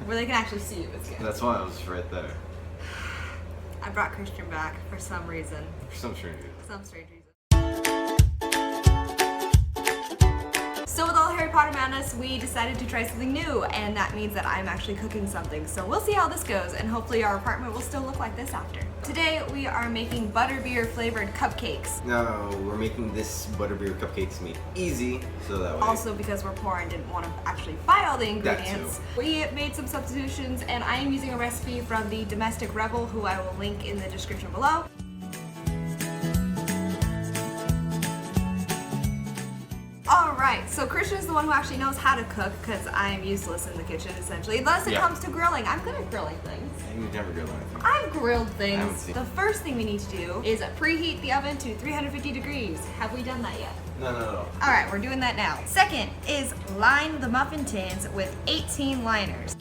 where they can actually see you. It's good. That's why I was right there. I brought Christian back for some reason. For some strange reason. Some strange reason. So with all the Harry Potter madness, we decided to try something new, and that means that I'm actually cooking something. So we'll see how this goes, and hopefully our apartment will still look like this after. Today we are making butterbeer flavored cupcakes. No, we're making this butterbeer cupcakes made easy, so that way. Also because we're poor and didn't want to actually buy all the ingredients. We made some substitutions, and I am using a recipe from the Domestic Rebel, who I will link in the description below. Alright, so Christian is the one who actually knows how to cook because I am useless in the kitchen essentially, unless it comes to grilling. I'm good at grilling things. You've never grilled anything. I've grilled things. I haven't seen. The first thing we need to do is preheat the oven to 350 degrees. Have we done that yet? No. Alright, we're doing that now. Second is line the muffin tins with 18 liners.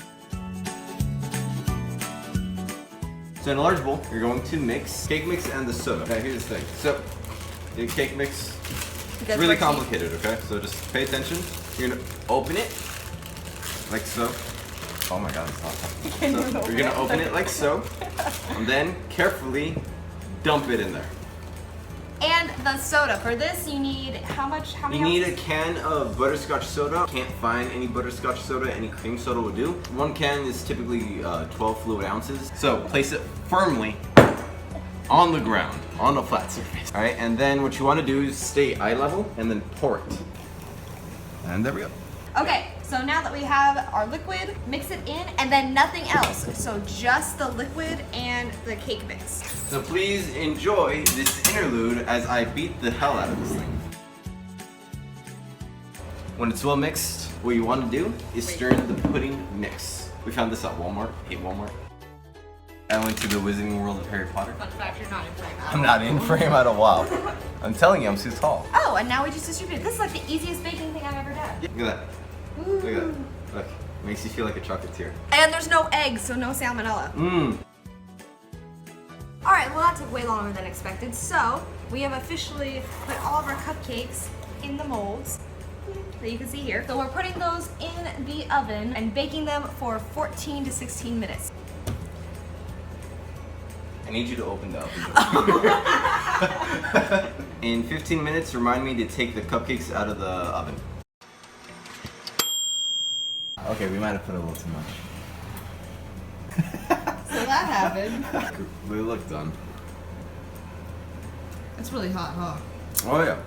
So in a large bowl, you're going to mix cake mix and the soda. Okay, here's the thing. So, the cake mix, it's really complicated, okay? So just pay attention. You're gonna open it like so. Oh my god, it's not so you're gonna open it like so, and then carefully dump it in there. And the soda. For this, you need how many You need a ounces? can of butterscotch soda. Can't find any butterscotch soda, any cream soda will do. One can is typically 12 fluid ounces. So place it firmly on the ground, on a flat surface. All right, and then what you want to do is stay eye level and then pour it. And there we go. Okay, so now that we have our liquid, mix it in, and then nothing else. So just the liquid and the cake mix. So please enjoy this interlude as I beat the hell out of this thing. When it's well mixed, what you want to do is stir in the pudding mix. We found this at Walmart. Hate Walmart. I went to the Wizarding World of Harry Potter. Fun fact, you're not in frame. I'm not in frame at all. I'm telling you, I'm too tall. Oh, and now we just distribute it. This is like the easiest baking thing I've ever done. Look at that. Look at that. Look, makes you feel like a chocolatier. And there's no eggs, so no salmonella. Mmm. Alright, well that took way longer than expected. So, we have officially put all of our cupcakes in the molds that you can see here. So we're putting those in the oven and baking them for 14 to 16 minutes. I need you to open the oven. In 15 minutes, remind me to take the cupcakes out of the oven. Okay, we might have put a little too much. So that happened. We look done. It's really hot, huh? Oh yeah.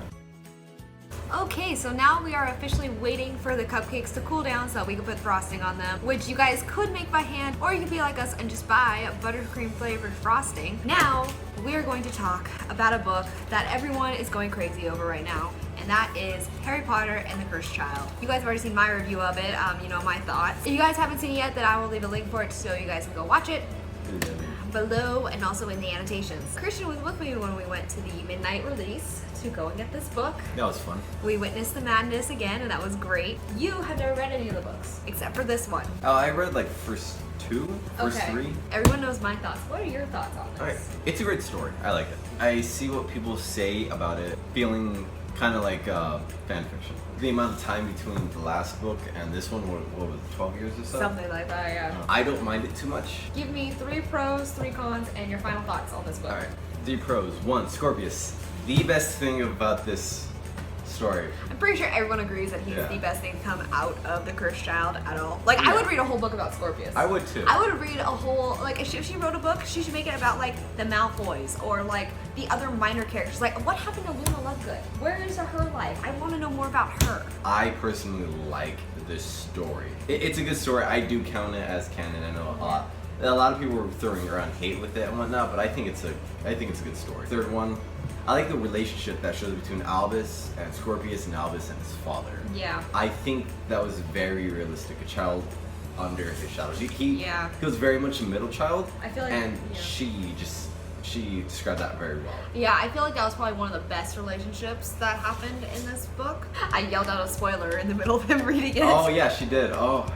Okay, so now we are officially waiting for the cupcakes to cool down so that we can put frosting on them, which you guys could make by hand, or you could be like us and just buy buttercream flavored frosting. Now, we are going to talk about a book that everyone is going crazy over right now, and that is Harry Potter and the Cursed Child. You guys have already seen my review of it, you know my thoughts. If you guys haven't seen it yet, then I will leave a link for it so you guys can go watch it below and also in the annotations. Christian was with me when we went to the midnight release to go and get this book. That was fun. We witnessed the madness again, and that was great. You have never read any of the books, except for this one. Oh, I read like first three. Everyone knows my thoughts. What are your thoughts on this? Alright, it's a great story. I like it. I see what people say about it feeling kind of like fan fiction. The amount of time between the last book and this one, what was it, 12 years or so? Something like that, yeah. I don't mind it too much. Give me 3 pros, 3 cons, and your final thoughts on this book. Alright, 3 pros. 1, Scorpius. The best thing about this story. I'm pretty sure everyone agrees that he's the best thing to come out of the Cursed Child at all. Like, I would read a whole book about Scorpius. I would too. I would read a whole, like, if she wrote a book, she should make it about, like, the Malfoys or, like, the other minor characters. Like, what happened to Luna Lovegood? Where is her life? I want to know more about her. I personally like this story. It's a good story. I do count it as canon. I know a lot of people were throwing around hate with it and whatnot, but I think it's a good story. Third one, I like the relationship that shows between Albus and Scorpius and Albus and his father. Yeah. I think that was very realistic. A child under his shadow. He was very much a middle child. I feel like, and she described that very well. Yeah, I feel like that was probably one of the best relationships that happened in this book. I yelled out a spoiler in the middle of him reading it. Oh yeah, she did. Oh.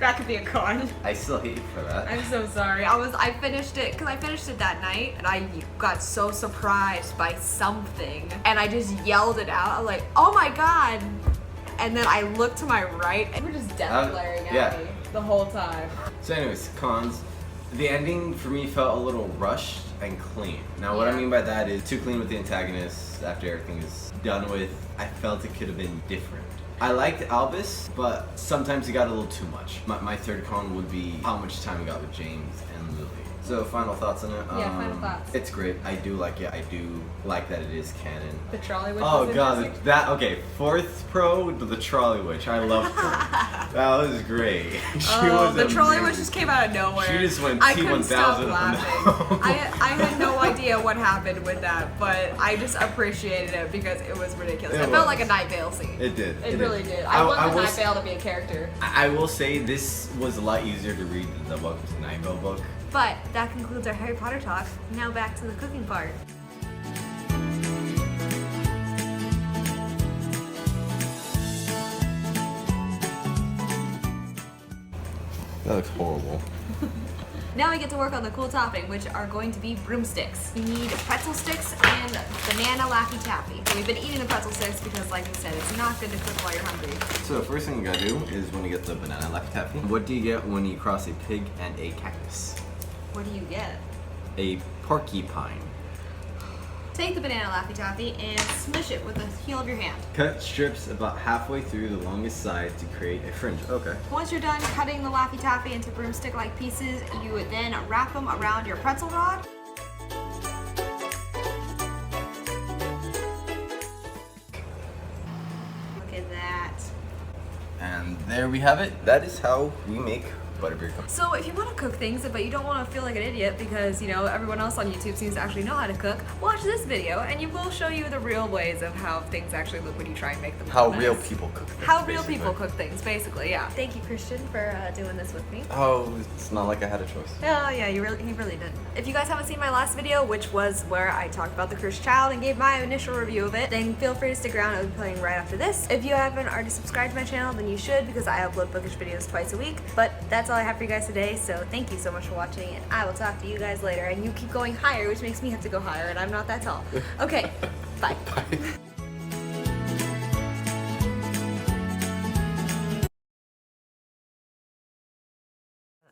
That could be a con. I still hate you for that. I'm so sorry. I finished it because I finished it that night and I got so surprised by something and I just yelled it out. I was like, oh my god. And then I looked to my right and we're just death glaring at me. the whole time. So anyways, cons. The ending for me felt a little rushed and clean. Now what I mean by that is too clean with the antagonist after everything is done with. I felt it could have been different. I liked Albus, but sometimes he got a little too much. My third con would be how much time we got with James and Lily. So final thoughts on it? Yeah, final thoughts. It's great. I do like it. I do like that it is canon. The trolley witch. Oh was god, interesting. okay, fourth pro, the trolley witch. I love her. That was great. The trolley witch just came out of nowhere. She just went I T1000 couldn't stop up laughing. and I had no idea what happened with that, but I just appreciated it because it was ridiculous. It It Felt was. like a Night Vale scene. It did. It really did. I want the will Night s- Vale to be a character. I will say this was a lot easier to read than the Welcome to Night Vale book. But that concludes our Harry Potter talk. Now back to the cooking part. That looks horrible. Now we get to work on the cool topping, which are going to be broomsticks. We need pretzel sticks and banana Laffy Taffy. So we've been eating the pretzel sticks because, like we said, it's not good to cook while you're hungry. So the first thing you gotta do is when you get the banana Laffy Taffy, what do you get when you cross a pig and a cactus? What do you get? A porcupine. Take the banana Laffy Taffy and smush it with the heel of your hand. Cut strips about halfway through the longest side to create a fringe. Okay. Once you're done cutting the Laffy Taffy into broomstick-like pieces, you would then wrap them around your pretzel rod. Look at that. And there we have it. That is how we make butterbeer cookies. So if you want to cook things, but you don't want to feel like an idiot because, you know, everyone else on YouTube seems to actually know how to cook, watch this video and it will show you the real ways of how things actually look when you try and make them. How nice. real people cook things, How real basically. people cook things, basically, yeah. Thank you, Christian, for doing this with me. Oh, it's not like I had a choice. Oh yeah, he really did. If you guys haven't seen my last video, which was where I talked about the cursed child and gave my initial review of it, then feel free to stick around. I'll be playing right after this. If you haven't already subscribed to my channel, then you should because I upload bookish videos twice a week. But that's all I have for you guys today, so thank you so much for watching, and I will talk to you guys later. And you keep going higher, which makes me have to go higher, and I'm not that tall. Okay, bye. Bye.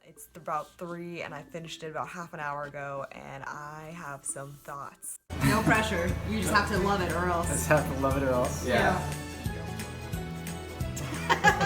It's about 3 and I finished it about half an hour ago and I have some thoughts. No pressure. You just have to love it or else. Just have to love it or else. Yeah. Yeah.